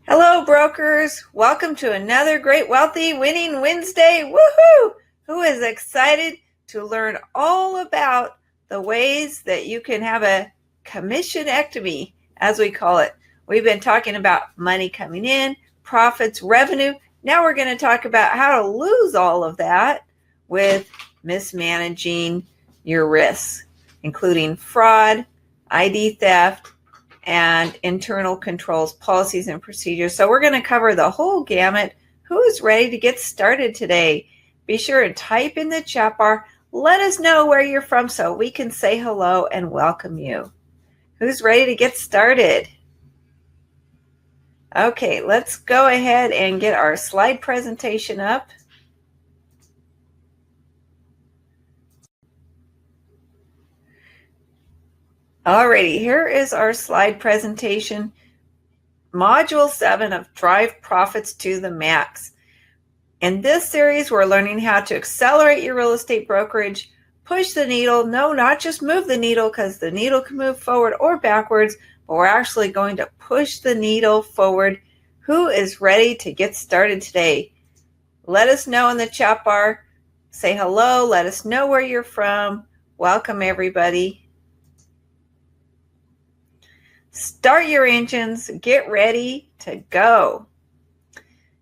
Hello, brokers. Welcome to another great Wealthy Winning Wednesday. Woohoo! Who is excited to learn all about the ways that you can have a commissionectomy, as we call it. We've been talking about money coming in, profits, revenue. Now we're going to talk about how to lose all of that with mismanaging your risks, including fraud, ID theft, and internal controls, policies, and procedures. So we're going to cover the whole gamut. Who is ready to get started today? Be sure to type in the chat bar. Let us know where you're from so we can say hello and welcome you. Who's ready to get started? Okay, let's go ahead and get our slide presentation up. Alrighty, here is our slide presentation. Module 7 of Drive Profits to the Max. In this series, we're learning how to accelerate your real estate brokerage, push the needle. No, not just move the needle, because the needle can move forward or backwards, but we're actually going to push the needle forward. Who is ready to get started today? Let us know in the chat bar. Say hello. Let us know where you're from. Welcome, everybody. Start your engines, get ready to go.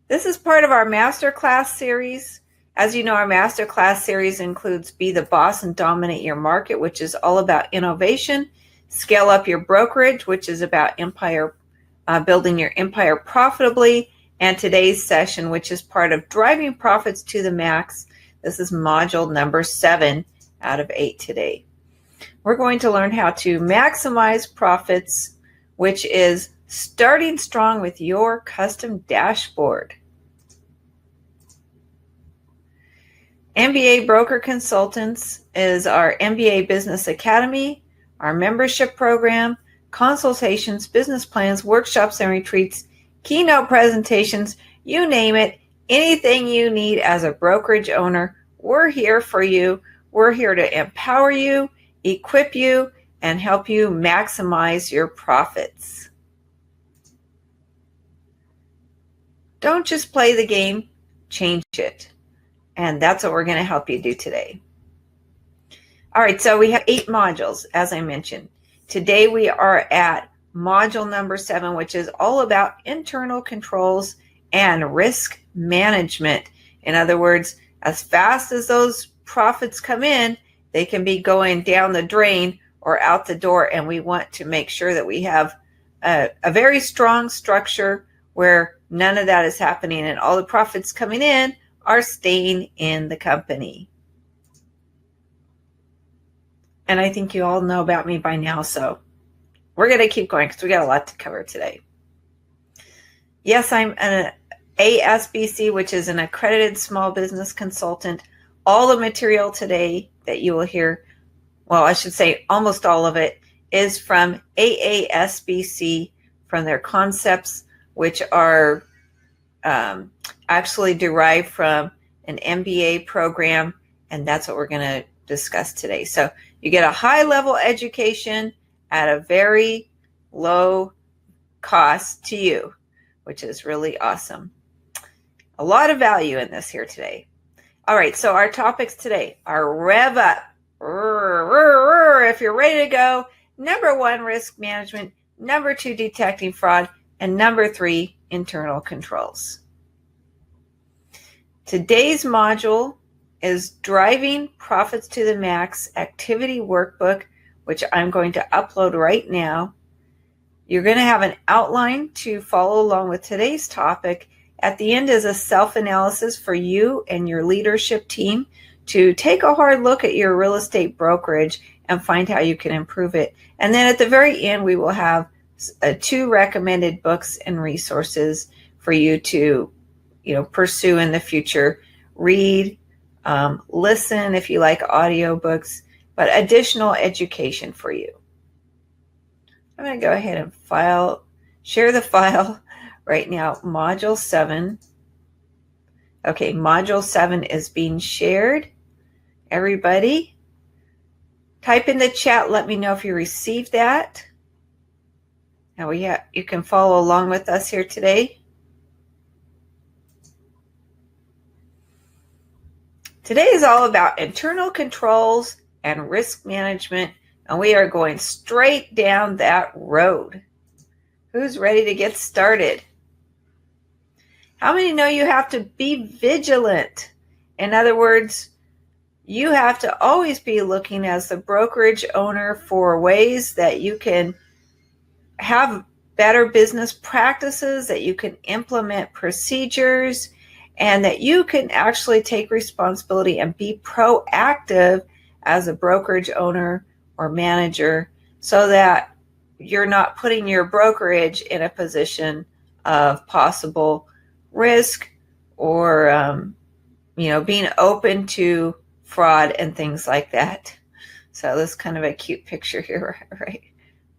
This is part of our MasterClass series. As you know, our MasterClass series includes Be the Boss and Dominate Your Market, which is all about innovation, Scale Up Your Brokerage, which is about building your empire profitably, and today's session, which is part of Driving Profits to the Max. This is module number 7 out of 8 today. We're going to learn how to maximize profits, which is starting strong with your custom dashboard. MBA Broker Consultants is our MBA Business Academy, our membership program, consultations, business plans, workshops and retreats, keynote presentations, you name it, anything you need as a brokerage owner, we're here for you. We're here to empower you, equip you, and help you maximize your profits. Don't just play the game, change it. And that's what we're going to help you do today. All right, so we have 8 modules, as I mentioned. Today we are at module number 7, which is all about internal controls and risk management. In other words, as fast as those profits come in, they can be going down the drain or out the door, and we want to make sure that we have a very strong structure where none of that is happening and all the profits coming in are staying in the company. And I think you all know about me by now, so we're going to keep going because we got a lot to cover today. Yes, I'm an ASBC, which is an accredited small business consultant. All the material today that you will hear, well, I should say almost all of it, is from AASBC, from their concepts, which are actually derived from an MBA program, and that's what we're going to discuss today. So you get a high-level education at a very low cost to you, which is really awesome. A lot of value in this here today. All right, so our topics today are Rev Up. If you're ready to go, number 1, risk management, number 2, detecting fraud, and number 3, internal controls. Today's module is Driving Profits to the Max Activity Workbook, which I'm going to upload right now. You're going to have an outline to follow along with today's topic. At the end is a self-analysis for you and your leadership team to take a hard look at your real estate brokerage and find how you can improve it. And then at the very end, we will have 2 recommended books and resources for you to, pursue in the future. Read, listen if you like audiobooks, but additional education for you. I'm going to go ahead and share the file right now. Module 7. Okay, Module 7 is being shared. Everybody, type in the chat. Let me know if you received that. Now you can follow along with us here today. Today is all about internal controls and risk management, and we are going straight down that road. Who's ready to get started? How many know you have to be vigilant? In other words, you have to always be looking as the brokerage owner for ways that you can have better business practices, that you can implement procedures, and that you can actually take responsibility and be proactive as a brokerage owner or manager, so that you're not putting your brokerage in a position of possible risk or being open to fraud and things like that. So this is kind of a cute picture here, right?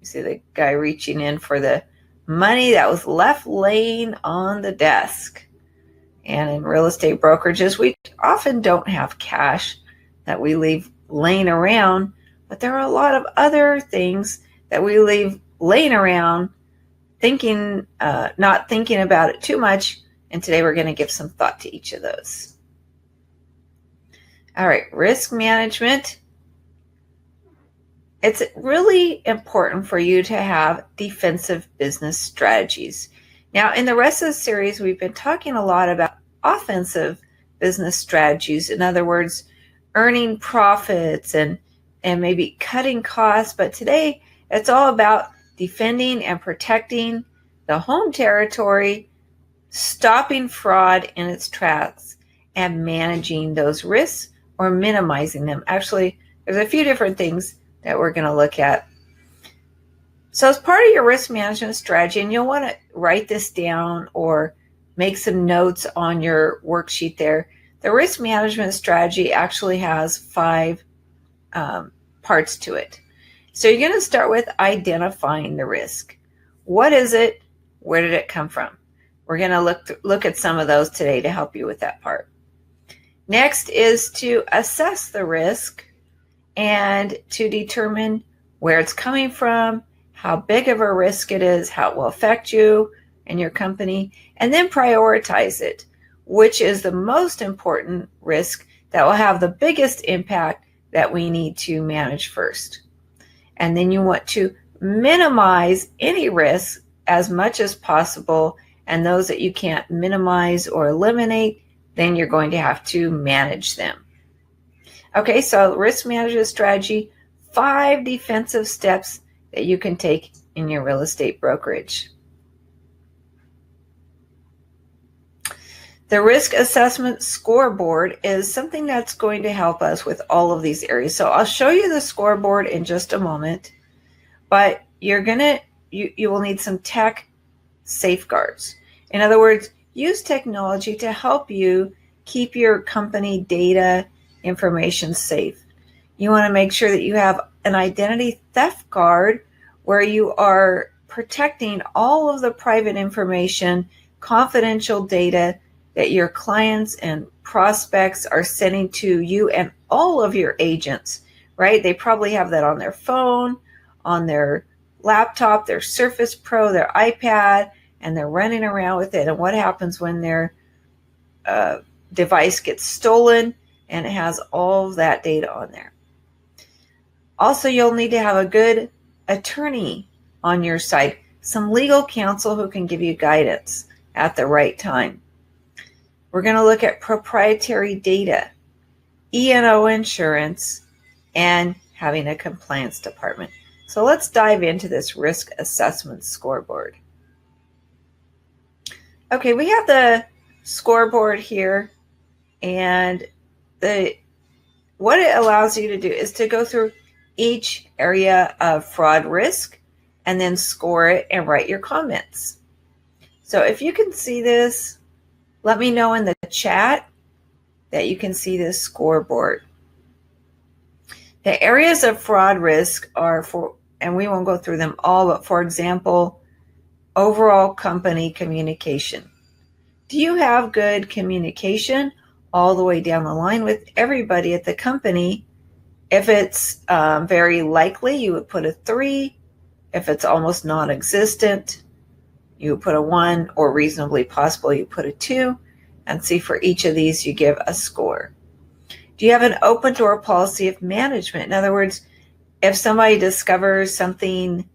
You see the guy reaching in for the money that was left laying on the desk. And in real estate brokerages, we often don't have cash that we leave laying around, but there are a lot of other things that we leave laying around, not thinking about it too much. And today we're going to give some thought to each of those. All right, risk management. It's really important for you to have defensive business strategies. Now, in the rest of the series, we've been talking a lot about offensive business strategies. In other words, earning profits and maybe cutting costs. But today, it's all about defending and protecting the home territory, stopping fraud in its tracks, and managing those risks or minimizing them. Actually, there's a few different things that we're going to look at. So as part of your risk management strategy, and you'll want to write this down or make some notes on your worksheet there, the risk management strategy actually has 5 parts to it. So you're going to start with identifying the risk. What is it? Where did it come from? We're going to look at some of those today to help you with that part. Next is to assess the risk and to determine where it's coming from, how big of a risk it is, how it will affect you and your company, and then prioritize it. Which is the most important risk that will have the biggest impact that we need to manage first? And then you want to minimize any risk as much as possible, and those that you can't minimize or eliminate, then you're going to have to manage them. Okay, so risk management strategy, 5 defensive steps that you can take in your real estate brokerage. The risk assessment scoreboard is something that's going to help us with all of these areas. So I'll show you the scoreboard in just a moment, but you will need some tech safeguards. In other words, use technology to help you keep your company data information safe. You want to make sure that you have an identity theft guard where you are protecting all of the private information, confidential data that your clients and prospects are sending to you and all of your agents, right? They probably have that on their phone, on their laptop, their Surface Pro, their iPad, and they're running around with it. And what happens when their device gets stolen and it has all of that data on there? Also, you'll need to have a good attorney on your side, some legal counsel who can give you guidance at the right time. We're going to look at proprietary data, E&O insurance, and having a compliance department. So let's dive into this risk assessment scoreboard. Okay, we have the scoreboard here, and what it allows you to do is to go through each area of fraud risk and then score it and write your comments. So if you can see this, let me know in the chat that you can see this scoreboard. The areas of fraud risk are and we won't go through them all, but for example, overall company communication. Do you have good communication all the way down the line with everybody at the company? If it's very likely, you would put a 3. If it's almost non-existent, you put a 1, or reasonably possible, you put a 2, and see for each of these you give a score. Do you have an open door policy of management? In other words, if somebody discovers something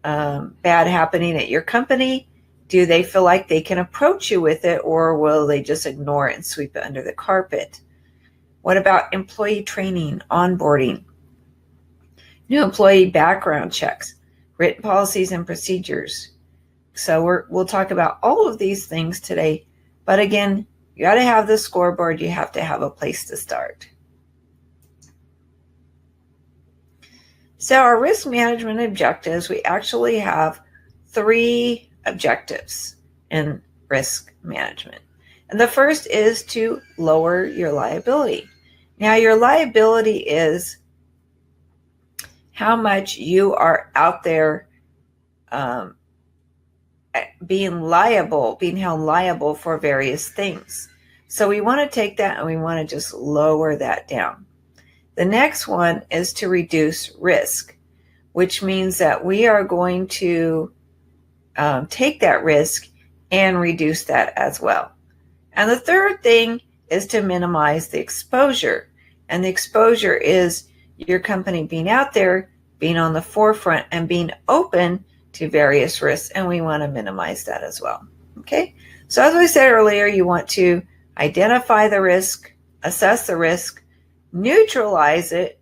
bad happening at your company, do they feel like they can approach you with it, or will they just ignore it and sweep it under the carpet? What about employee training, onboarding, new employee background checks, written policies and procedures? So we'll talk about all of these things today. But again, you got to have the scoreboard. You have to have a place to start. So our risk management objectives, we actually have 3 objectives in risk management. And the first is to lower your liability. Now, your liability is how much you are out there being held liable for various things. So we want to take that and we want to just lower that down. The next one is to reduce risk, which means that we are going to take that risk and reduce that as well. And the third thing is to minimize the exposure. And the exposure is your company being out there, being on the forefront, and being open to various risks. And we want to minimize that as well. Okay. So as I said earlier, you want to identify the risk, assess the risk, neutralize it,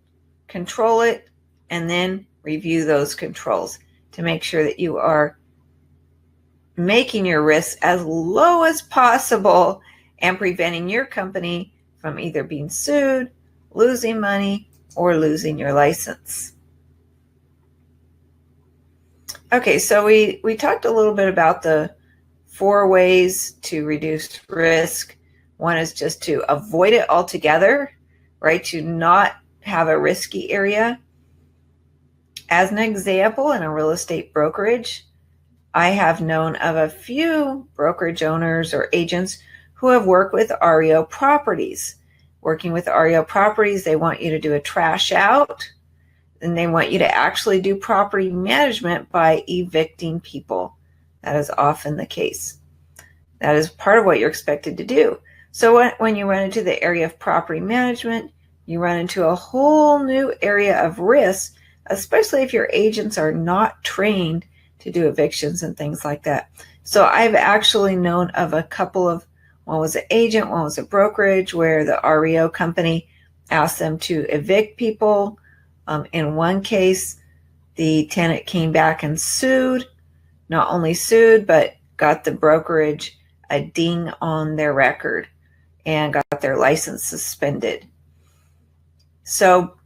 control it, and then review those controls to make sure that you are making your risk as low as possible and preventing your company from either being sued, losing money, or losing your license. Okay, so we talked a little bit about the 4 ways to reduce risk. One is just to avoid it altogether, right? To not have a risky area. As an example, in a real estate brokerage, I have known of a few brokerage owners or agents who have worked with REO properties. Working with REO properties, they want you to do a trash out, and they want you to actually do property management by evicting people. That is often the case. That is part of what you're expected to do. So when you run into the area of property management, you run into a whole new area of risk, especially if your agents are not trained to do evictions and things like that. So I've actually known of a couple of, one was an agent, one was a brokerage, where the REO company asked them to evict people. In one case, the tenant came back and sued, not only sued, but got the brokerage a ding on their record and got their license suspended. So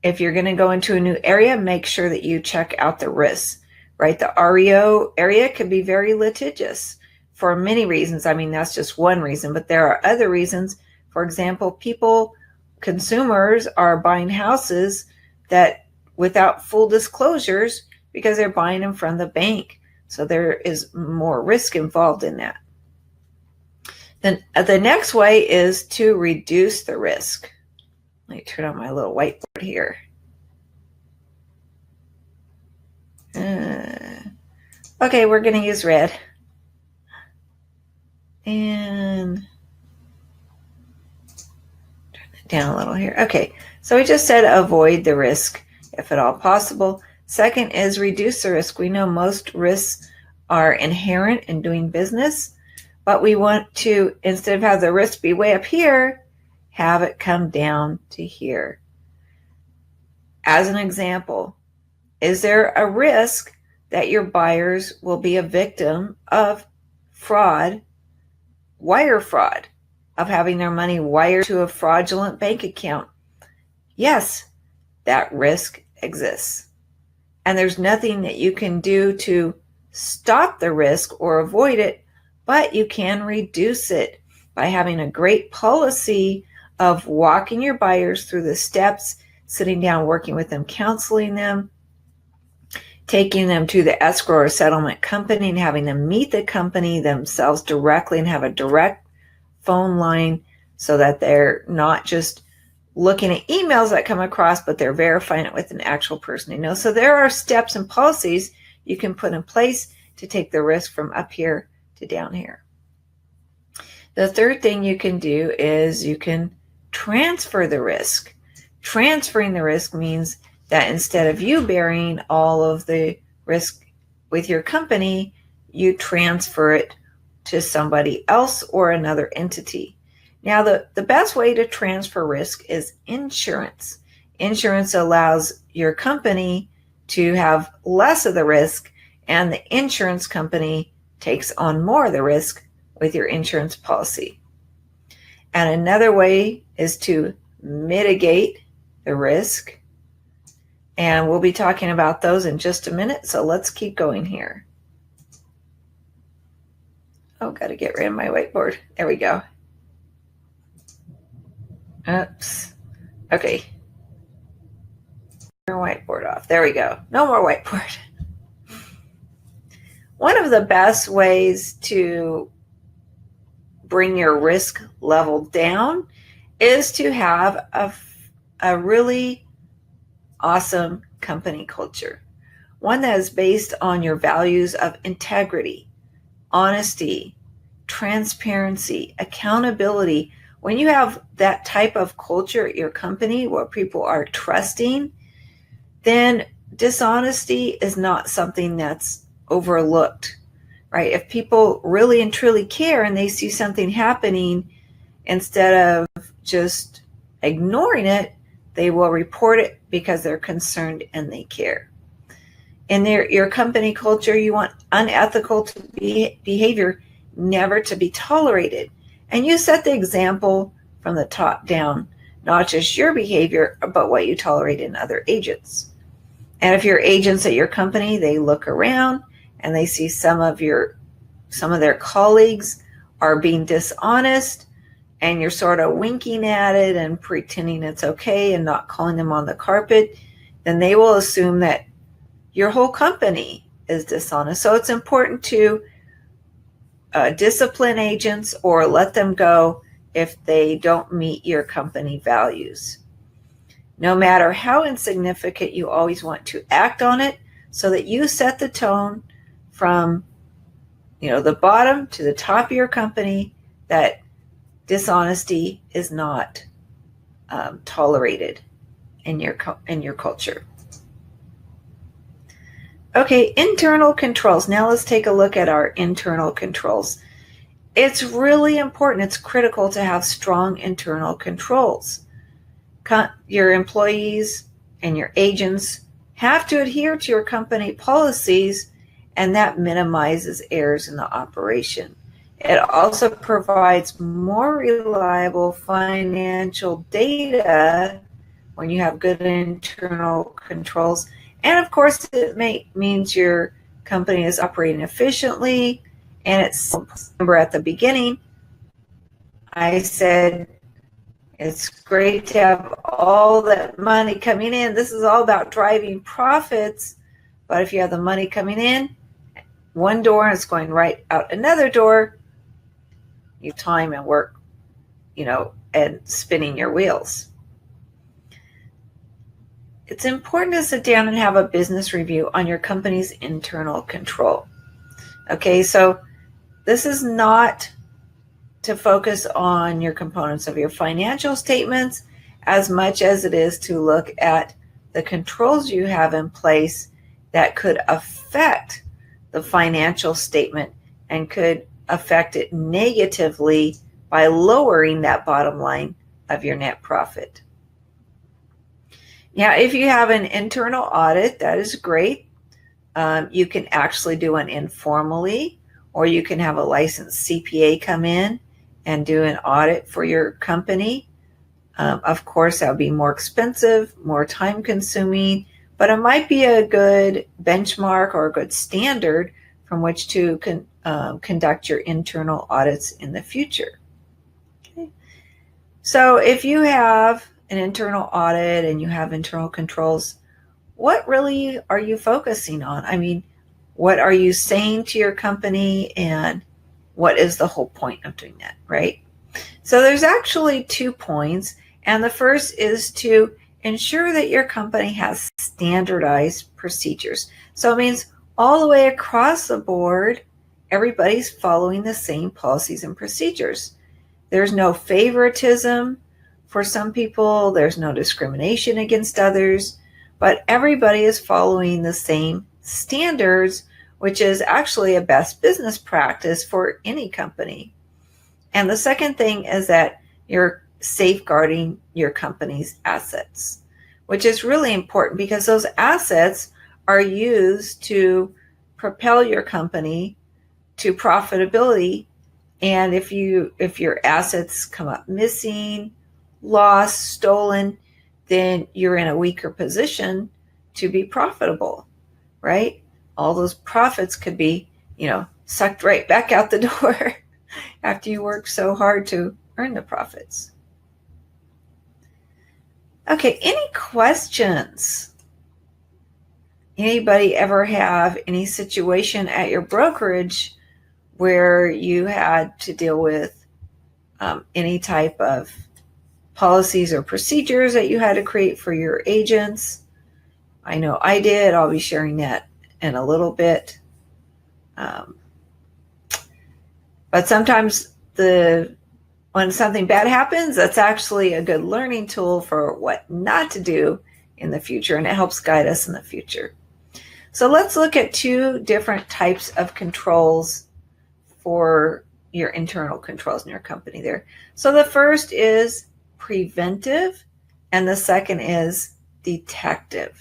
if you're going to go into a new area, make sure that you check out the risks, right? The REO area could be very litigious for many reasons. I mean, that's just one reason, but there are other reasons. For example, consumers are buying houses that without full disclosures because they're buying them from the bank. So there is more risk involved in that. Then the next way is to reduce the risk. Let me turn on my little whiteboard here. Okay, we're going to use red. And turn it down a little here. Okay, so we just said avoid the risk if at all possible. Second is reduce the risk. We know most risks are inherent in doing business, but we want to, instead of have the risk be way up here, have it come down to here. As an example, is there a risk that your buyers will be a victim of fraud, wire fraud, of having their money wired to a fraudulent bank account? Yes, that risk exists. And there's nothing that you can do to stop the risk or avoid it, but you can reduce it by having a great policy of walking your buyers through the steps, sitting down, working with them, counseling them, taking them to the escrow or settlement company and having them meet the company themselves directly and have a direct phone line so that they're not just looking at emails that come across, but they're verifying it with an actual person they know. So there are steps and policies you can put in place to take the risk from up here to down here. The third thing you can do is you can transfer the risk. Transferring the risk means that instead of you bearing all of the risk with your company, you transfer it to somebody else or another entity. Now, the best way to transfer risk is insurance. Insurance allows your company to have less of the risk, and the insurance company takes on more of the risk with your insurance policy. And another way is to mitigate the risk. And we'll be talking about those in just a minute. So let's keep going here. Oh, got to get rid of my whiteboard. There we go. Oops. Okay. Turn whiteboard off. There we go. No more whiteboard. One of the best ways to bring your risk level down is to have a really awesome company culture. One that is based on your values of integrity, honesty, transparency, accountability. When you have that type of culture at your company where people are trusting, then dishonesty is not something that's overlooked, right? If people really and truly care and they see something happening, instead of just ignoring it, they will report it because they're concerned and they care. In your company culture, you want unethical behavior never to be tolerated. And you set the example from the top down, not just your behavior, but what you tolerate in other agents. And if your agents at your company, they look around and they see some of their colleagues are being dishonest, and you're sort of winking at it and pretending it's okay and not calling them on the carpet, then they will assume that your whole company is dishonest. So it's important to discipline agents or let them go if they don't meet your company values. No matter how insignificant, you always want to act on it so that you set the tone from the bottom to the top of your company that dishonesty is not tolerated in your culture. Okay, internal controls. Now let's take a look at our internal controls. It's really important, it's critical to have strong internal controls. Your employees and your agents have to adhere to your company policies, and that minimizes errors in the operation. It also provides more reliable financial data when you have good internal controls. And of course, it means your company is operating efficiently. And remember at the beginning, I said it's great to have all that money coming in. This is all about driving profits. But if you have the money coming in, one door and it's going right out another door, you time and work, and spinning your wheels. It's important to sit down and have a business review on your company's internal control. Okay, so this is not to focus on your components of your financial statements as much as it is to look at the controls you have in place that could affect the financial statement and could affect it negatively by lowering that bottom line of your net profit. Now, if you have an internal audit, that is great. You can actually do one informally, or you can have a licensed CPA come in and do an audit for your company. Of course, that would be more expensive, more time consuming, but it might be a good benchmark or a good standard from which to conduct your internal audits in the future. Okay. So if you have an internal audit and you have internal controls, what really are you focusing on? I mean, what are you saying to your company, and what is the whole point of doing that, right? So there's actually 2 points, and the first is to ensure that your company has standardized procedures. So it means all the way across the board, everybody's following the same policies and procedures. There's no favoritism for some people, there's no discrimination against others, but everybody is following the same standards, which is actually a best business practice for any company. And the second thing is that you're safeguarding your company's assets, which is really important because those assets are used to propel your company to profitability. And if your assets come up missing, lost, stolen, then you're in a weaker position to be profitable, right? All those profits could be, sucked right back out the door after you work so hard to earn the profits. Okay, any questions? Anybody ever have any situation at your brokerage where you had to deal with any type of policies or procedures that you had to create for your agents? I know I did. I'll be sharing that in a little bit. But sometimes when something bad happens, that's actually a good learning tool for what not to do in the future, and it helps guide us in the future. So let's look at two different types of controls for your internal controls in your company there. So the first is preventive, and the second is detective.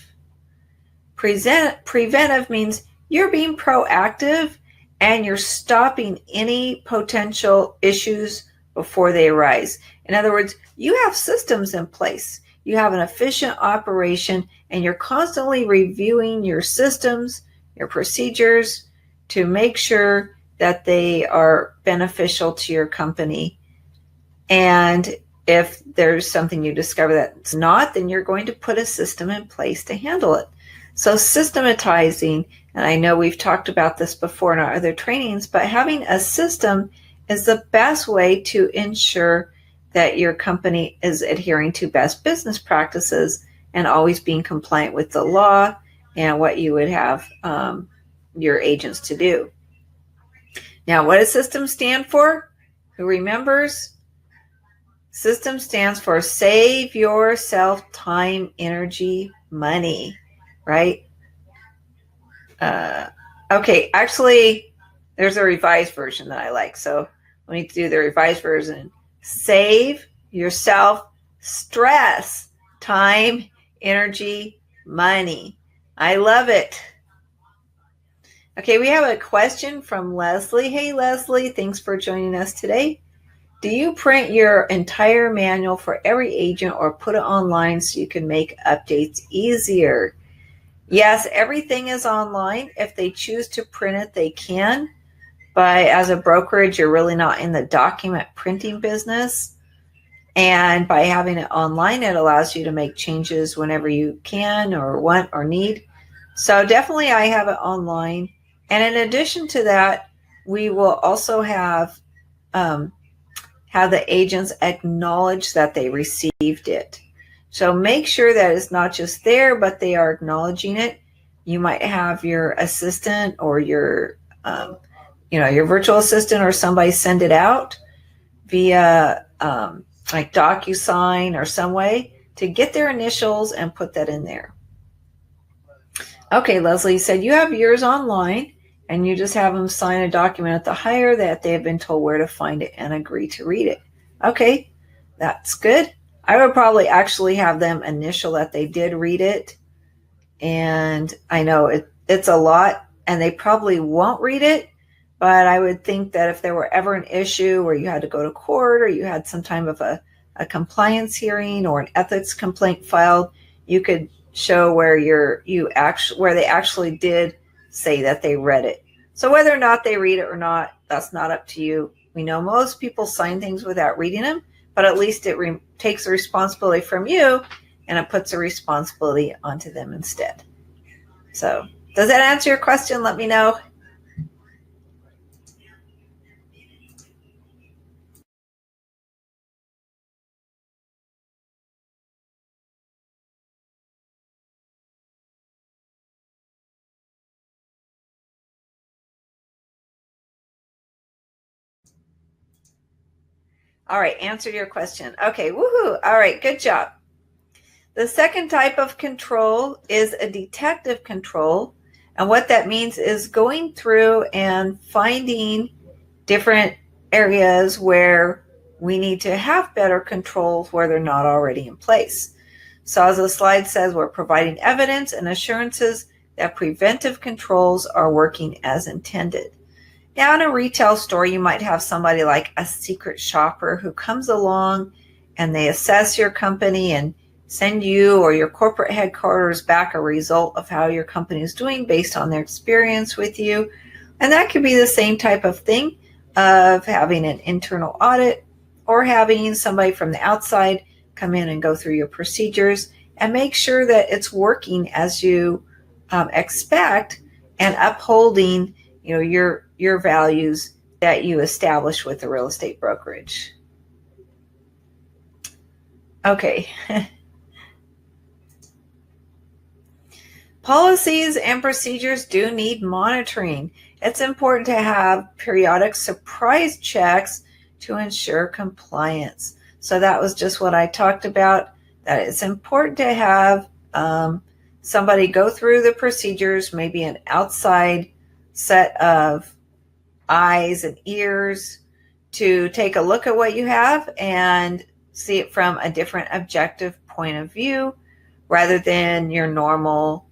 Preventive means you're being proactive and you're stopping any potential issues before they arise. In other words, you have systems in place. You have an efficient operation, and you're constantly reviewing your systems, your procedures, to make sure that they are beneficial to your company. And if there's something you discover that's not, then you're going to put a system in place to handle it. So systematizing, and I know we've talked about this before in our other trainings, but having a system is the best way to ensure that your company is adhering to best business practices and always being compliant with the law and what you would have your agents to do. Now, what does system stand for? Who remembers? System stands for save yourself time, energy, money, right? Okay, actually, there's a revised version that I like. So we need to do the revised version. Save yourself stress, time, energy, money. I love it. Okay, we have a question from Leslie. Hey, Leslie, thanks for joining us today. Do you print your entire manual for every agent or put it online so you can make updates easier? Yes, everything is online. If they choose to print it, they can. But as a brokerage, you're really not in the document printing business. And by having it online, it allows you to make changes whenever you can or want or need. So definitely I have it online. And in addition to that, we will also have the agents acknowledge that they received it. So make sure that it's not just there, but they are acknowledging it. You might have your assistant or your virtual assistant or somebody send it out via like DocuSign or some way to get their initials and put that in there. Okay, Leslie said you have yours online and you just have them sign a document at the hire that they have been told where to find it and agree to read it. Okay, that's good. I would probably actually have them initial that they did read it. And I know it's a lot and they probably won't read it, but I would think that if there were ever an issue where you had to go to court or you had some time of a compliance hearing or an ethics complaint filed, you could show where where they actually did say that they read it. So whether or not they read it or not, that's not up to you. We know most people sign things without reading them, but at least it takes the responsibility from you and it puts a responsibility onto them instead. So does that answer your question? Let me know. All right, answered your question. Okay, woohoo. All right, good job. The second type of control is a detective control. And what that means is going through and finding different areas where we need to have better controls where they're not already in place. So as the slide says, we're providing evidence and assurances that preventive controls are working as intended. Now in a retail store, you might have somebody like a secret shopper who comes along and they assess your company and send you or your corporate headquarters back a result of how your company is doing based on their experience with you. And that could be the same type of thing of having an internal audit or having somebody from the outside come in and go through your procedures and make sure that it's working as you expect and upholding your values that you establish with the real estate brokerage. Okay. Policies and procedures do need monitoring. It's important to have periodic surprise checks to ensure compliance. So that was just what I talked about, that it's important to have somebody go through the procedures, maybe an outside set of eyes and ears to take a look at what you have and see it from a different objective point of view rather than your normal,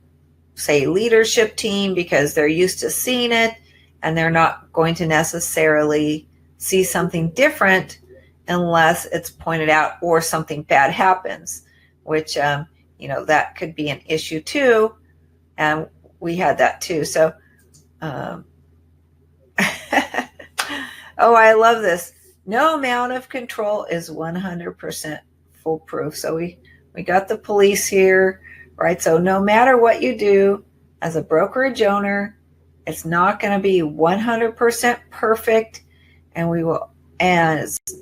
say, leadership team, because they're used to seeing it and they're not going to necessarily see something different unless it's pointed out or something bad happens, which, that could be an issue too. And we had that too. So, oh, I love this. No amount of control is 100% foolproof. So we got the police here, right? So no matter what you do as a brokerage owner, it's not going to be 100% perfect, and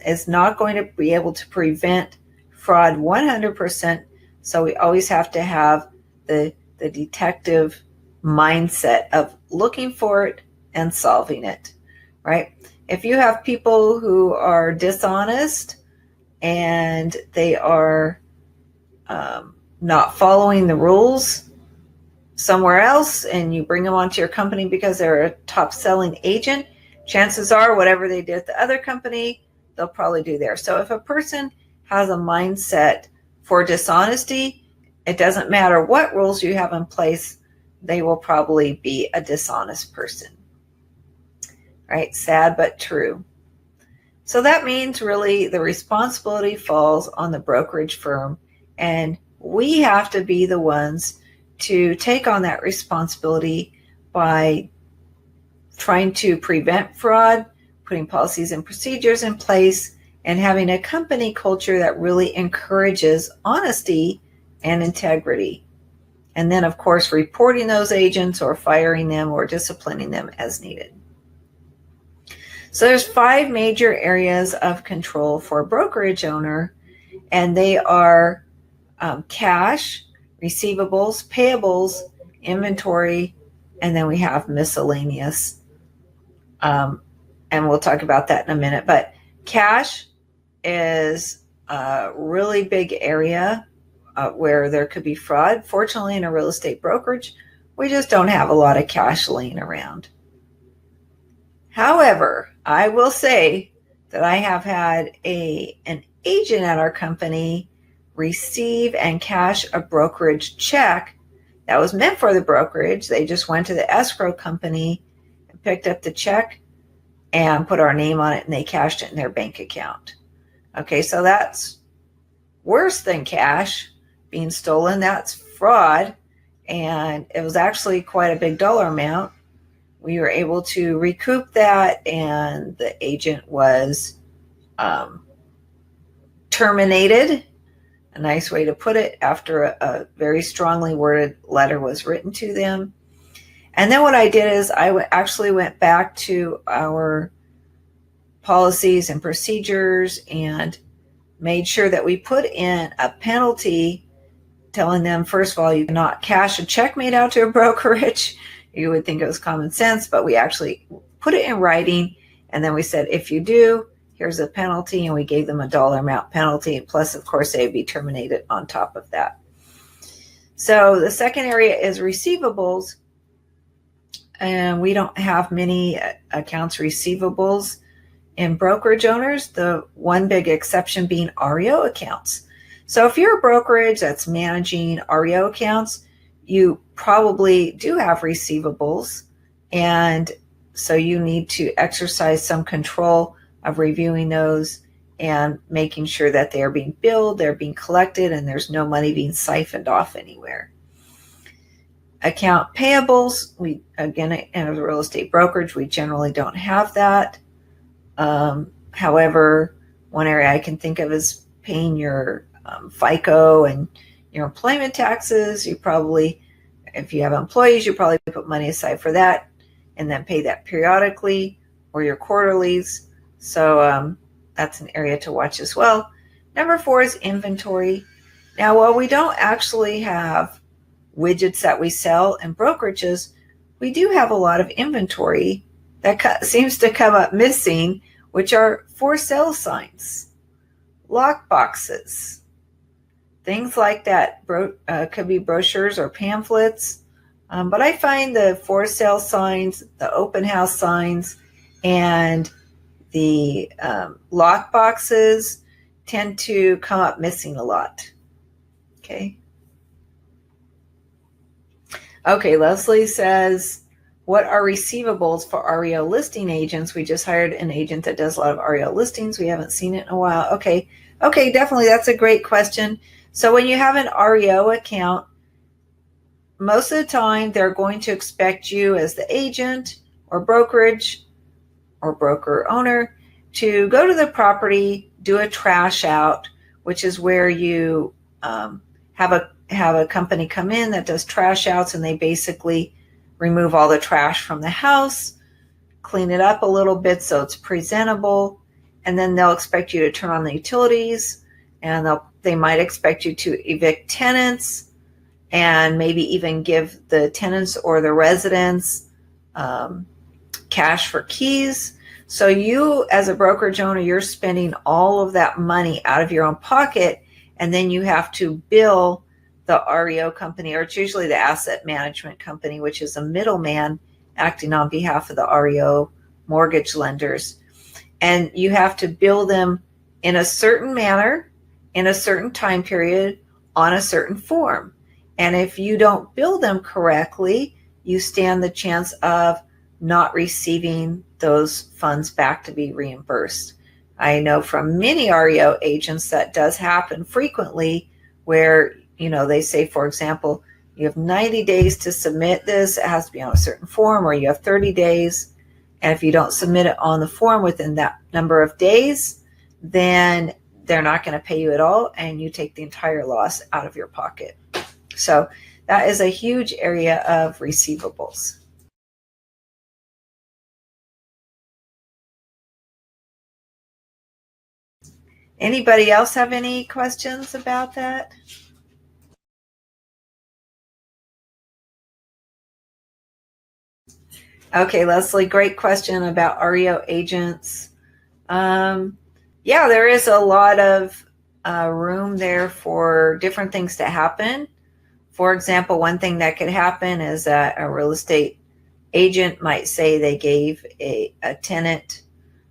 it's not going to be able to prevent fraud 100%. So we always have to have the detective mindset of looking for it and solving it, right? If you have people who are dishonest and they are not following the rules somewhere else and you bring them onto your company because they're a top selling agent, chances are whatever they did at the other company, they'll probably do there. So if a person has a mindset for dishonesty, it doesn't matter what rules you have in place, they will probably be a dishonest person. Right? Sad but true. So that means really the responsibility falls on the brokerage firm, and we have to be the ones to take on that responsibility by trying to prevent fraud, putting policies and procedures in place, and having a company culture that really encourages honesty and integrity. And then, of course, reporting those agents or firing them or disciplining them as needed. So there's 5 major areas of control for a brokerage owner, and they are cash, receivables, payables, inventory, and then we have miscellaneous. And we'll talk about that in a minute. But cash is a really big area where there could be fraud. Fortunately, in a real estate brokerage, we just don't have a lot of cash laying around. However, I will say that I have had an agent at our company receive and cash a brokerage check that was meant for the brokerage. They just went to the escrow company and picked up the check and put our name on it, and they cashed it in their bank account. Okay, so that's worse than cash being stolen. That's fraud, and it was actually quite a big dollar amount. We were able to recoup that, and the agent was terminated, a nice way to put it, after a very strongly worded letter was written to them. And then what I did is I actually went back to our policies and procedures and made sure that we put in a penalty telling them, first of all, you cannot cash a check made out to a brokerage. You would think it was common sense, but we actually put it in writing. And then we said, if you do, here's a penalty, and we gave them a dollar amount penalty, plus of course they would be terminated on top of that. So the second area is receivables, and we don't have many accounts receivables in brokerage owners, the one big exception being REO accounts. So if you're a brokerage that's managing REO accounts, you probably do have receivables, and so you need to exercise some control of reviewing those and making sure that they are being billed, they're being collected, and there's no money being siphoned off anywhere. Account payables, we, again, in a real estate brokerage, we generally don't have that. However, one area I can think of is paying your FICO and your employment taxes. You probably, if you have employees, you probably put money aside for that and then pay that periodically, or your quarterlies. So that's an area to watch as well. Number 4 is inventory. Now, while we don't actually have widgets that we sell in brokerages, we do have a lot of inventory that seems to come up missing, which are for sale signs, lock boxes, things like that. Could be brochures or pamphlets, but I find the for sale signs, the open house signs, and the lock boxes tend to come up missing a lot. Okay, Leslie says, what are receivables for REO listing agents? We just hired an agent that does a lot of REO listings. We haven't seen it in a while. Okay, definitely. That's a great question. So when you have an REO account, most of the time they're going to expect you as the agent or brokerage or broker owner to go to the property, do a trash out, which is where you have a company come in that does trash outs, and they basically remove all the trash from the house, clean it up a little bit so it's presentable, and then they'll expect you to turn on the utilities, and they might expect you to evict tenants, and maybe even give the tenants or the residents cash for keys. So you, as a brokerage owner, you're spending all of that money out of your own pocket, and then you have to bill the REO company, or it's usually the asset management company, which is a middleman acting on behalf of the REO mortgage lenders. And you have to bill them in a certain manner, in a certain time period, on a certain form. And if you don't bill them correctly, you stand the chance of not receiving those funds back to be reimbursed. I know from many REO agents that does happen frequently, where they say, for example, you have 90 days to submit this. It has to be on a certain form, or you have 30 days. And if you don't submit it on the form within that number of days, then they're not going to pay you at all, and you take the entire loss out of your pocket. So that is a huge area of receivables. Anybody else have any questions about that? Okay, Leslie, great question about REO agents. Yeah, there is a lot of room there for different things to happen. For example, one thing that could happen is that a real estate agent might say they gave a tenant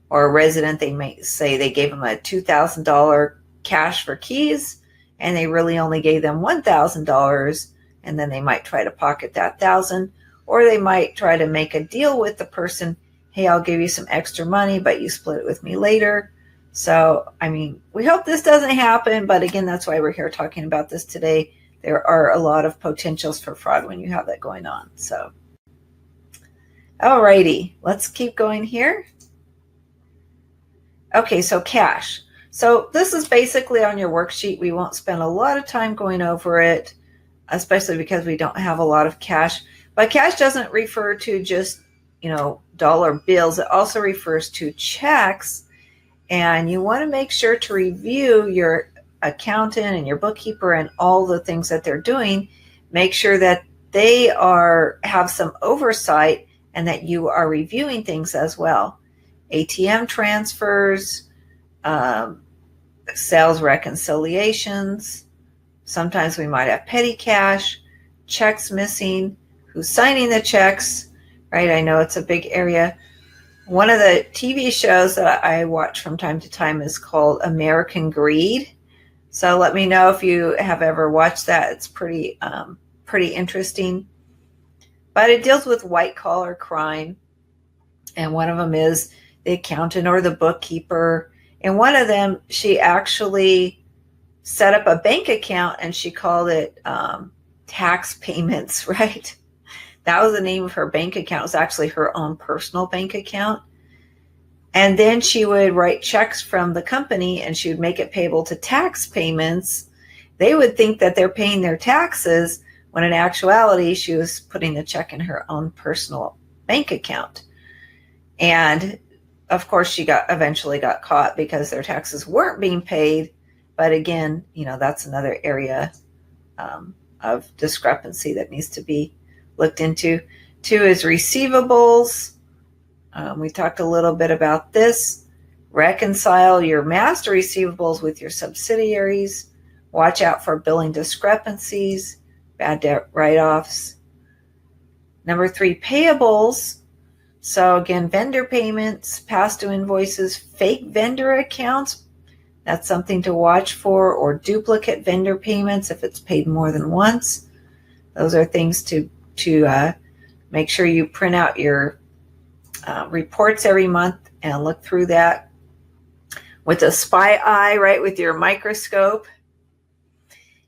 or a resident, they might say they gave them a $2,000 cash for keys, and they really only gave them $1,000, and then they might try to pocket that $1,000. Or they might try to make a deal with the person. Hey, I'll give you some extra money, but you split it with me later. So, we hope this doesn't happen. But again, that's why we're here talking about this today. There are a lot of potentials for fraud when you have that going on. So, alrighty, let's keep going here. Okay, so cash. So this is basically on your worksheet. We won't spend a lot of time going over it, especially because we don't have a lot of cash. But cash doesn't refer to just, dollar bills. It also refers to checks. And you want to make sure to review your accountant and your bookkeeper and all the things that they're doing. Make sure that they have some oversight and that you are reviewing things as well. ATM transfers, sales reconciliations. Sometimes we might have petty cash, checks missing, who's signing the checks, right? I know it's a big area. One of the TV shows that I watch from time to time is called American Greed. So let me know if you have ever watched that. It's pretty interesting. But it deals with white collar crime. And one of them is the accountant or the bookkeeper. And one of them, she actually set up a bank account and she called it tax payments, right? That was the name of her bank account. It was actually her own personal bank account. And then she would write checks from the company and she would make it payable to tax payments. They would think that they're paying their taxes when in actuality she was putting the check in her own personal bank account. And of course she eventually got caught because their taxes weren't being paid. But again, that's another area of discrepancy that needs to be looked into. 2 is receivables. We talked a little bit about this. Reconcile your master receivables with your subsidiaries. Watch out for billing discrepancies, bad debt write-offs. Number 3, payables. So again, vendor payments, past due invoices, fake vendor accounts. That's something to watch for, or duplicate vendor payments if it's paid more than once. Those are things to make sure you print out your reports every month and look through that with a spy eye, right, with your microscope.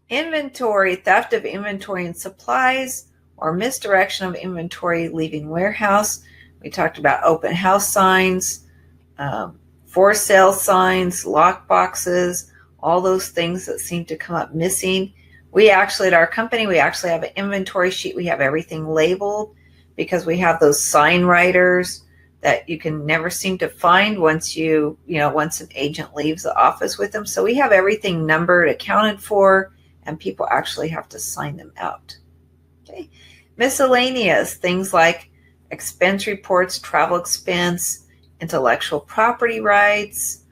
Inventory, theft of inventory and supplies, or misdirection of inventory leaving warehouse. We talked about open house signs, for sale signs, lock boxes, all those things that seem to come up missing. We actually, at our company, we actually have an inventory sheet. We have everything labeled because we have those sign writers that you can never seem to find once once an agent leaves the office with them. So we have everything numbered, accounted for, and people actually have to sign them out. Okay. Miscellaneous, things like expense reports, travel expense, intellectual property rights,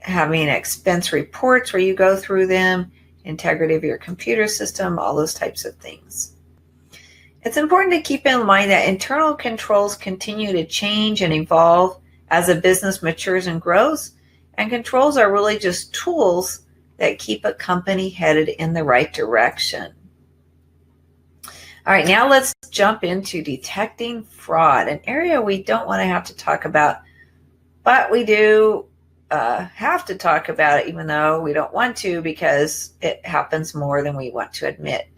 having expense reports where you go through them, integrity of your computer system, all those types of things. It's important to keep in mind that internal controls continue to change and evolve as a business matures and grows, and controls are really just tools that keep a company headed in the right direction. All right, now let's jump into detecting fraud, an area we don't want to have to talk about, but we do have to talk about it even though we don't want to, because it happens more than we want to admit.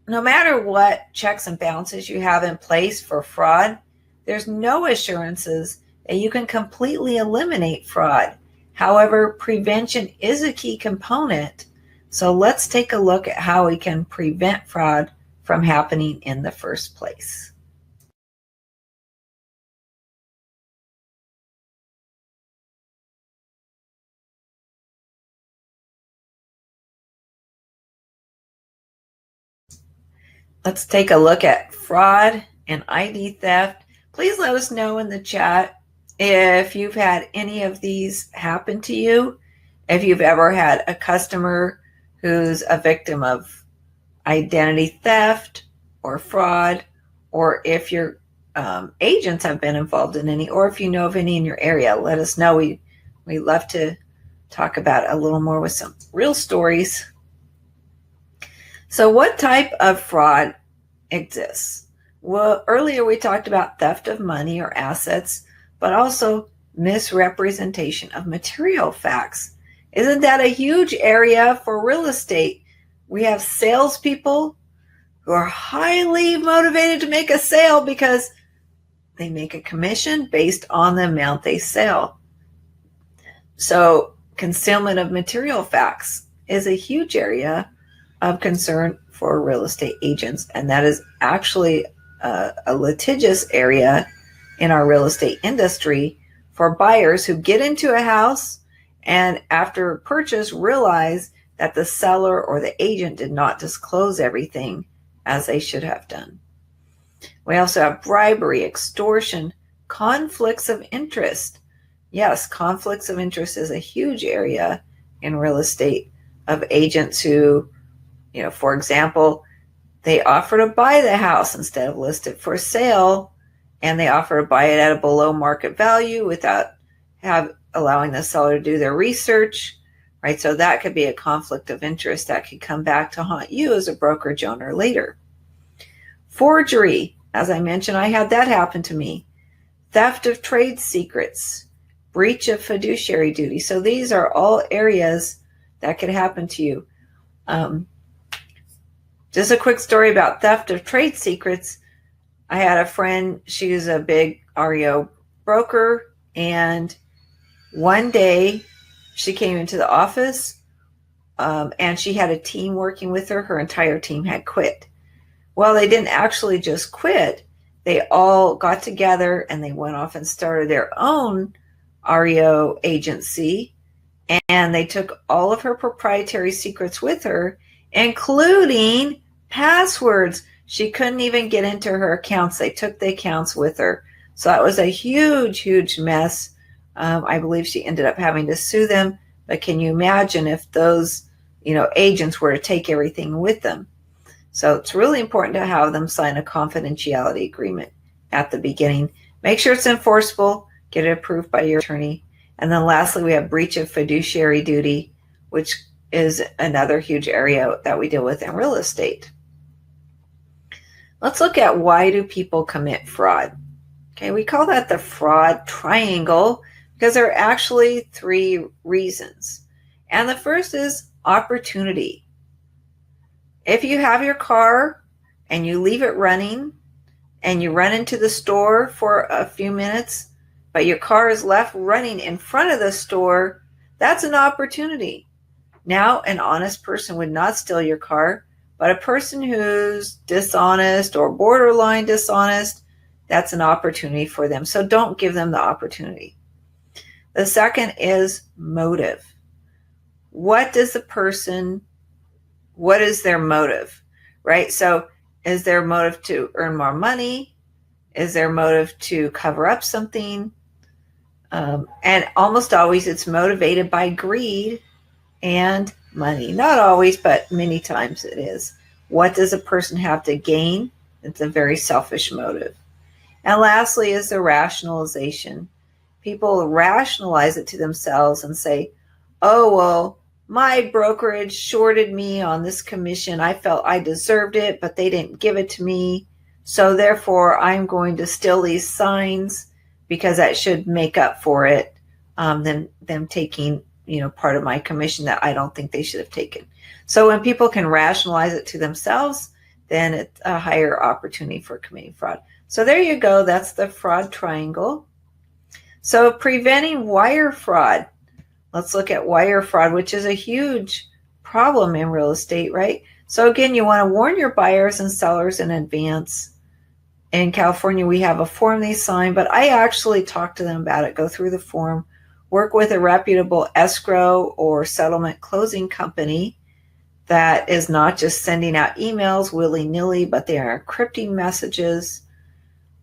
No matter what checks and balances you have in place for fraud, there's no assurances that you can completely eliminate fraud. However, prevention is a key component. So let's take a look at how we can prevent fraud from happening in the first place. Let's take a look at fraud and ID theft. Please let us know in the chat if you've had any of these happen to you, if you've ever had a customer who's a victim of identity theft or fraud, or if your agents have been involved in any, or if you know of any in your area. Let us know. We love to talk about it a little more with some real stories. So what type of fraud exists? Well, earlier we talked about theft of money or assets, but also misrepresentation of material facts. Isn't that a huge area for real estate? We have salespeople who are highly motivated to make a sale because they make a commission based on the amount they sell. So concealment of material facts is a huge area of concern for real estate agents, and that is actually a litigious area in our real estate industry for buyers who get into a house and after purchase realize that the seller or the agent did not disclose everything as they should have done. We also have bribery, extortion, conflicts of interest. Yes, conflicts of interest is a huge area in real estate of agents who, for example, they offer to buy the house instead of list it for sale, and they offer to buy it at a below market value without allowing the seller to do their research, right? So that could be a conflict of interest that could come back to haunt you as a brokerage owner later. Forgery, as I mentioned, I had that happen to me. Theft of trade secrets, breach of fiduciary duty. So these are all areas that could happen to you. Just a quick story about theft of trade secrets. I had a friend, she was a big REO broker, and one day she came into the office and she had a team working with her. Her entire team had quit. Well, they didn't actually just quit. They all got together and they went off and started their own REO agency, and they took all of her proprietary secrets with her, including passwords. She couldn't even get into her accounts. They took the accounts with her. So that was a huge, huge mess. I believe she ended up having to sue them. But can you imagine if those, agents were to take everything with them? So it's really important to have them sign a confidentiality agreement at the beginning. Make sure it's enforceable. Get it approved by your attorney. And then lastly, we have breach of fiduciary duty, which is another huge area that we deal with in real estate. Let's look at why do people commit fraud. Okay, we call that the fraud triangle because there are actually 3 reasons. And the first is opportunity. If you have your car and you leave it running and you run into the store for a few minutes, but your car is left running in front of the store, that's an opportunity. Now, an honest person would not steal your car, but a person who's dishonest or borderline dishonest, that's an opportunity for them. So don't give them the opportunity. The second is motive. What is their motive, right? So is their motive to earn more money? Is their motive to cover up something? And almost always it's motivated by greed and money. Not always, but many times it is. What does a person have to gain? It's a very selfish motive. And lastly is the rationalization. People rationalize it to themselves and say, oh, well, my brokerage shorted me on this commission. I felt I deserved it, but they didn't give it to me. So therefore, I'm going to steal these signs because that should make up for it, them taking part of my commission that I don't think they should have taken. So when people can rationalize it to themselves, then it's a higher opportunity for committing fraud. So there you go. That's the fraud triangle. So preventing wire fraud. Let's look at wire fraud, which is a huge problem in real estate, right? So again, you want to warn your buyers and sellers in advance. In California, we have a form they sign, but I actually talk to them about it, go through the form, work with a reputable escrow or settlement closing company that is not just sending out emails willy-nilly, but they are encrypting messages.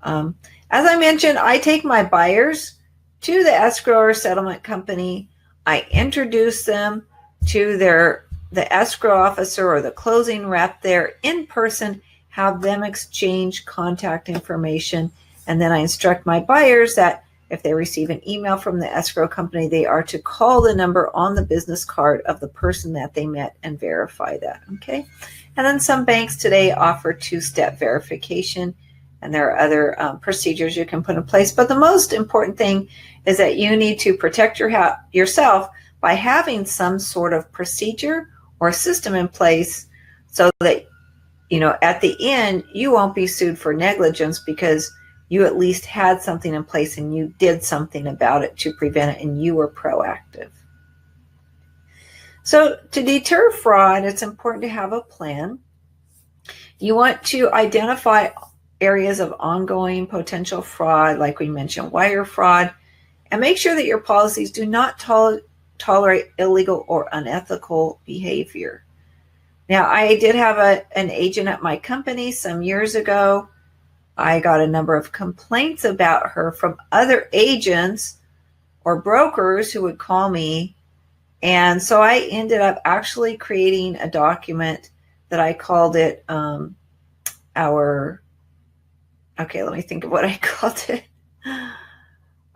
As I mentioned, I take my buyers to the escrow or settlement company. I introduce them to the escrow officer or the closing rep there in person, have them exchange contact information, and then I instruct my buyers that if they receive an email from the escrow company, they are to call the number on the business card of the person that they met and verify that, okay? And then some banks today offer 2-step verification, and there are other procedures you can put in place. But the most important thing is that you need to protect yourself by having some sort of procedure or system in place so that, at the end, you won't be sued for negligence because you at least had something in place and you did something about it to prevent it and you were proactive. So to deter fraud, it's important to have a plan. You want to identify areas of ongoing potential fraud, like we mentioned, wire fraud, and make sure that your policies do not tolerate illegal or unethical behavior. Now, I did have an agent at my company some years ago. I got a number of complaints about her from other agents or brokers who would call me. And so I ended up actually creating a document that I called it okay, let me think of what I called it.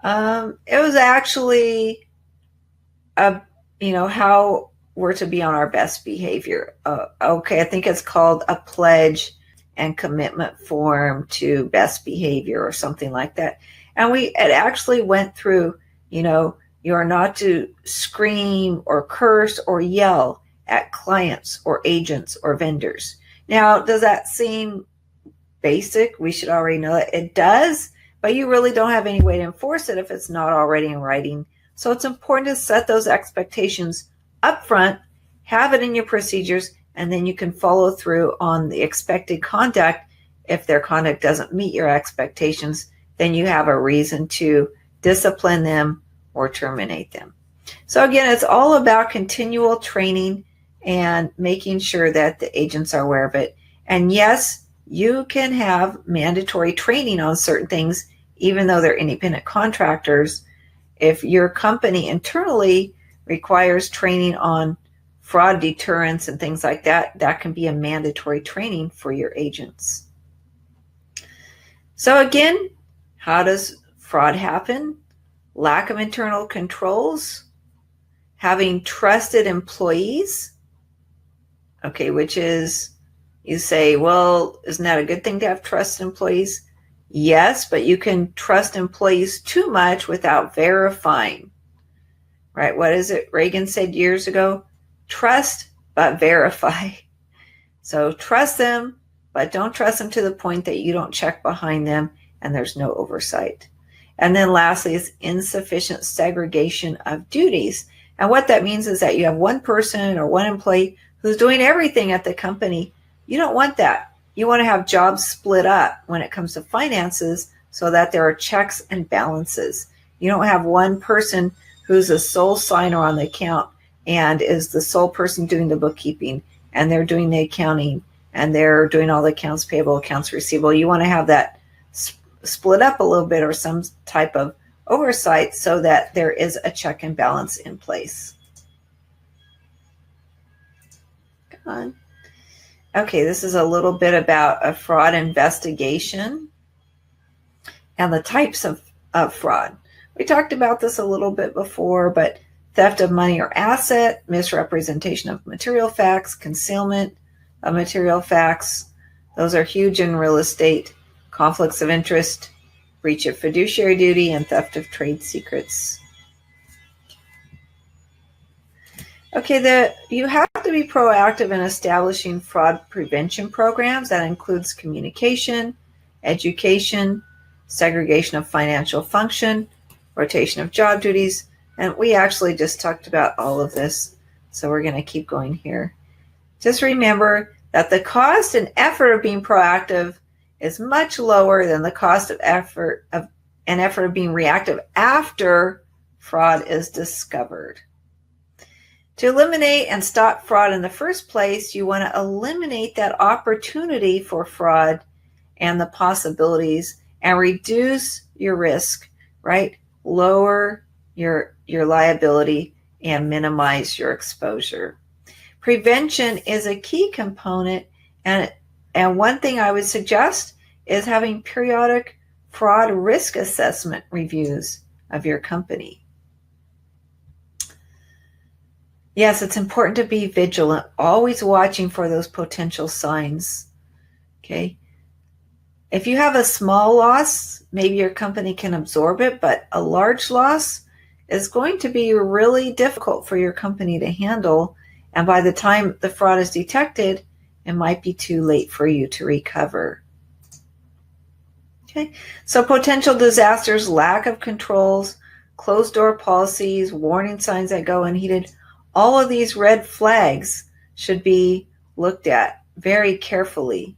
It was actually how we're to be on our best behavior. Okay, I think it's called a pledge and commitment form to best behavior or something like that. And it actually went through, you are not to scream or curse or yell at clients or agents or vendors. Now, does that seem basic? We should already know that it does, but you really don't have any way to enforce it if it's not already in writing. So it's important to set those expectations up front, have it in your procedures, and then you can follow through on the expected conduct. If their conduct doesn't meet your expectations, then you have a reason to discipline them or terminate them. So again, it's all about continual training and making sure that the agents are aware of it. And yes, you can have mandatory training on certain things, even though they're independent contractors. If your company internally requires training on fraud deterrence and things like that, that can be a mandatory training for your agents. So again, how does fraud happen? Lack of internal controls, having trusted employees, okay, which is, you say, well, isn't that a good thing to have trusted employees? Yes, but you can trust employees too much without verifying, right? What is it Reagan said years ago? Trust, but verify. So trust them, but don't trust them to the point that you don't check behind them and there's no oversight. And then lastly is insufficient segregation of duties. And what that means is that you have one person or one employee who's doing everything at the company. You don't want that. You want to have jobs split up when it comes to finances so that there are checks and balances. You don't have one person who's a sole signer on the account and is the sole person doing the bookkeeping, and they're doing the accounting, and they're doing all the accounts payable, accounts receivable. You want to have that split up a little bit or some type of oversight so that there is a check and balance in place. Come on. Okay, this is a little bit about a fraud investigation and the types of fraud. We talked about this a little bit before, but theft of money or asset, misrepresentation of material facts, concealment of material facts. Those are huge in real estate. Conflicts of interest, breach of fiduciary duty, and theft of trade secrets. Okay, you have to be proactive in establishing fraud prevention programs. That includes communication, education, segregation of financial function, rotation of job duties, and we actually just talked about all of this, so we're going to keep going here. Just remember that the cost and effort of being proactive is much lower than the cost of effort of being reactive after fraud is discovered. To eliminate and stop fraud in the first place, you want to eliminate that opportunity for fraud and the possibilities and reduce your risk, right? Lower your liability and minimize your exposure. Prevention is a key component, and one thing I would suggest is having periodic fraud risk assessment reviews of your company. Yes, it's important to be vigilant, always watching for those potential signs. Okay. If you have a small loss, maybe your company can absorb it, but a large loss is going to be really difficult for your company to handle. And by the time the fraud is detected, it might be too late for you to recover. Okay. So potential disasters, lack of controls, closed door policies, warning signs that go unheeded. All of these red flags should be looked at very carefully.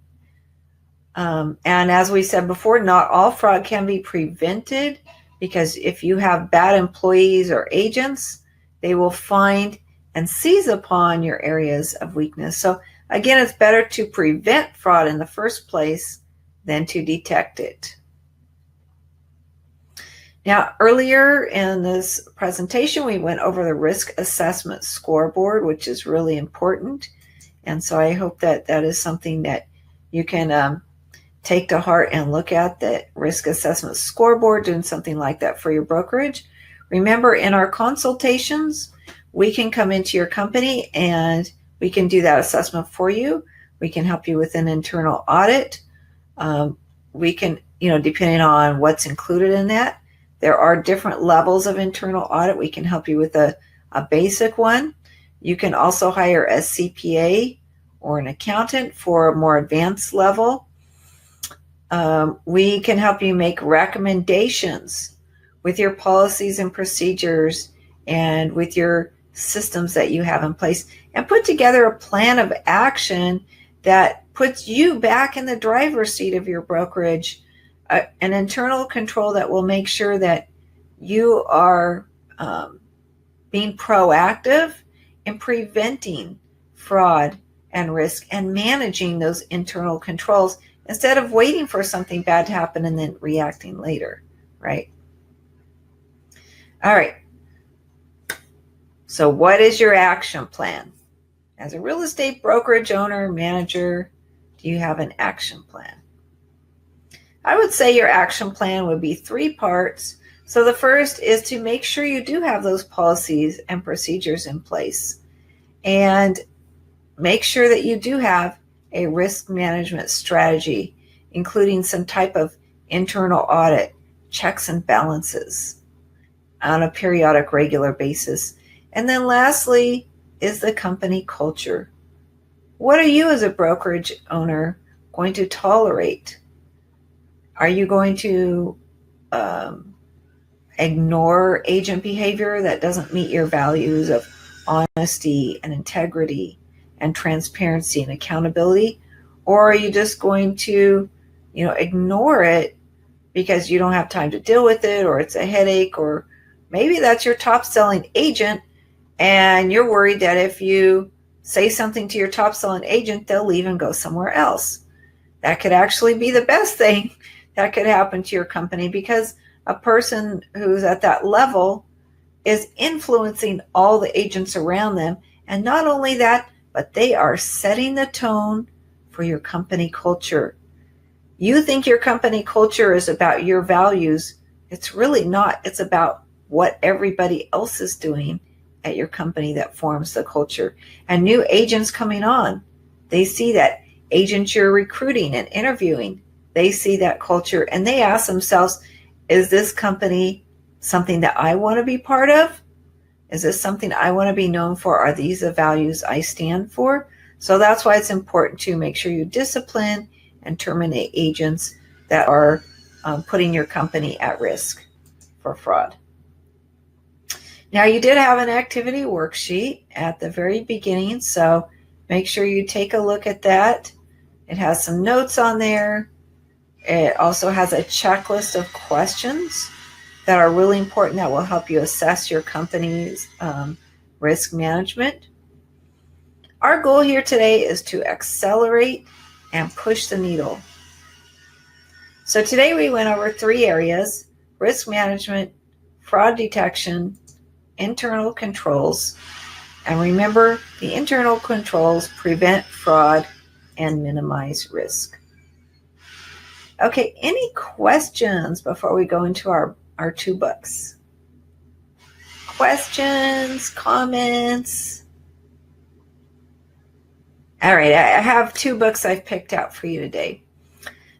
And as we said before, not all fraud can be prevented, because if you have bad employees or agents, they will find and seize upon your areas of weakness. So again, it's better to prevent fraud in the first place than to detect it. Now, earlier in this presentation, we went over the risk assessment scoreboard, which is really important. And so I hope that that is something that you can take to heart and look at, the risk assessment scoreboard, doing something like that for your brokerage. Remember, in our consultations, we can come into your company and we can do that assessment for you. We can help you with an internal audit. We can, depending on what's included in that, there are different levels of internal audit. We can help you with a basic one. You can also hire a CPA or an accountant for a more advanced level. We can help you make recommendations with your policies and procedures and with your systems that you have in place, and put together a plan of action that puts you back in the driver's seat of your brokerage, an internal control that will make sure that you are being proactive in preventing fraud and risk and managing those internal controls instead of waiting for something bad to happen and then reacting later, right? All right. So what is your action plan? As a real estate brokerage owner, manager, do you have an action plan? I would say your action plan would be 3 parts. So the first is to make sure you do have those policies and procedures in place, and make sure that you do have a risk management strategy, including some type of internal audit, checks and balances on a periodic, regular basis. And then lastly is the company culture. What are you as a brokerage owner going to tolerate? Are you going to ignore agent behavior that doesn't meet your values of honesty and integrity and transparency and accountability? Or are you just going to, ignore it because you don't have time to deal with it, or it's a headache, or maybe that's your top selling agent and you're worried that if you say something to your top selling agent, they'll leave and go somewhere else. That could actually be the best thing that could happen to your company, because a person who's at that level is influencing all the agents around them. And not only that, but they are setting the tone for your company culture. You think your company culture is about your values. It's really not. It's about what everybody else is doing at your company that forms the culture. And new agents coming on, they see that. Agents you're recruiting and interviewing, they see that culture and they ask themselves, is this company something that I want to be part of? Is this something I want to be known for? Are these the values I stand for? So that's why it's important to make sure you discipline and terminate agents that are putting your company at risk for fraud. Now, you did have an activity worksheet at the very beginning, so make sure you take a look at that. It has some notes on there. It also has a checklist of questions that are really important that will help you assess your company's risk management. Our goal here today is to accelerate and push the needle. So today we went over 3 areas: risk management, fraud detection, internal controls. And remember, the internal controls prevent fraud and minimize risk. Okay, any questions before we go into our 2 books? Questions, comments? All right, I have 2 books I've picked out for you today.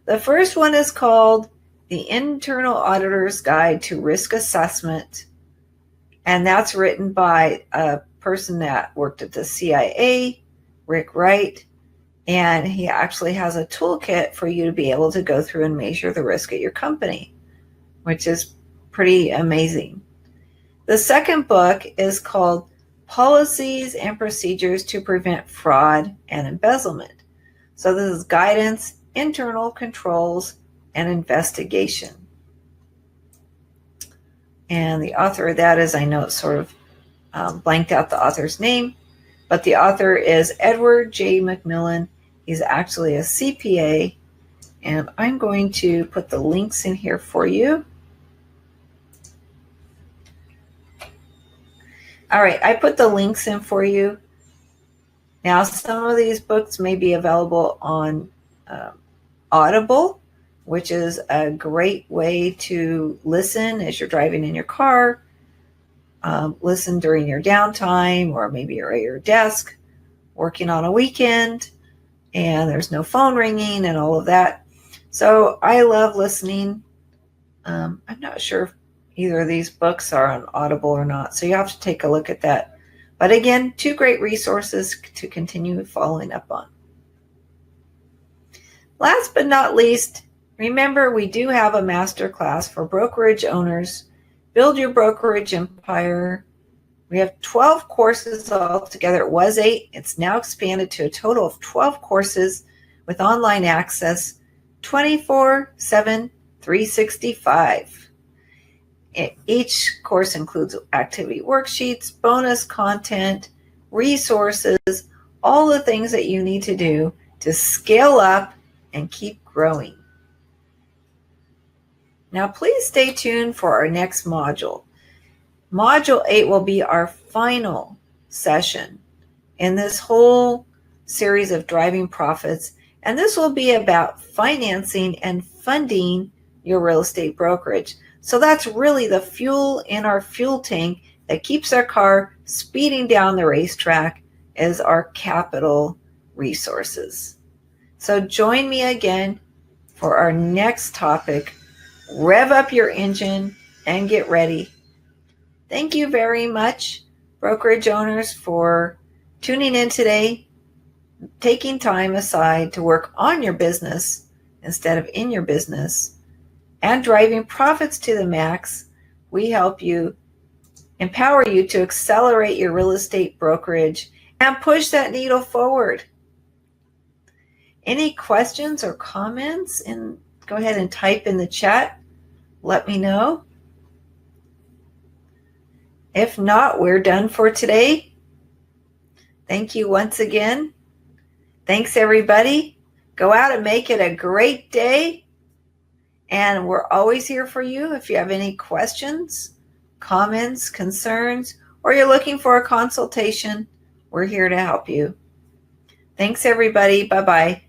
The first one is called The Internal Auditor's Guide to Risk Assessment, and that's written by a person that worked at the CIA, Rick Wright, and he actually has a toolkit for you to be able to go through and measure the risk at your company, which is pretty amazing. The second book is called Policies and Procedures to Prevent Fraud and Embezzlement. So this is guidance, internal controls, and investigation. And the author of that is, I know it's sort of blanked out the author's name, but the author is Edward J. McMillan. He's actually a CPA, And I'm going to put the links in here for you. All right, I put the links in for you. Now, some of these books may be available on Audible, which is a great way to listen as you're driving in your car, listen during your downtime, or maybe you're at your desk working on a weekend and there's no phone ringing and all of that. So I love listening. I'm not sure if either of these books are on Audible or not, so you have to take a look at that. But again, two great resources to continue following up on. Last but not least, remember we do have a masterclass for brokerage owners. Build your brokerage empire. We have 12 courses altogether. It was 8. It's now expanded to a total of 12 courses with online access 24/7, 365. Each course includes activity worksheets, bonus content, resources, all the things that you need to do to scale up and keep growing. Now, please stay tuned for our next module. Module 8 will be our final session in this whole series of driving profits, and this will be about financing and funding your real estate brokerage. So that's really the fuel in our fuel tank that keeps our car speeding down the racetrack as our capital resources. So join me again for our next topic. Rev up your engine and get ready. Thank you very much, brokerage owners, for tuning in today, taking time aside to work on your business instead of in your business, and driving profits to the max. We help you, empower you to accelerate your real estate brokerage and push that needle forward. Any questions or comments? And go ahead and type in the chat. Let me know. If not, we're done for today. Thank you once again. Thanks, everybody. Go out and make it a great day. And we're always here for you. If you have any questions, comments, concerns, or you're looking for a consultation, we're here to help you. Thanks, everybody. Bye-bye.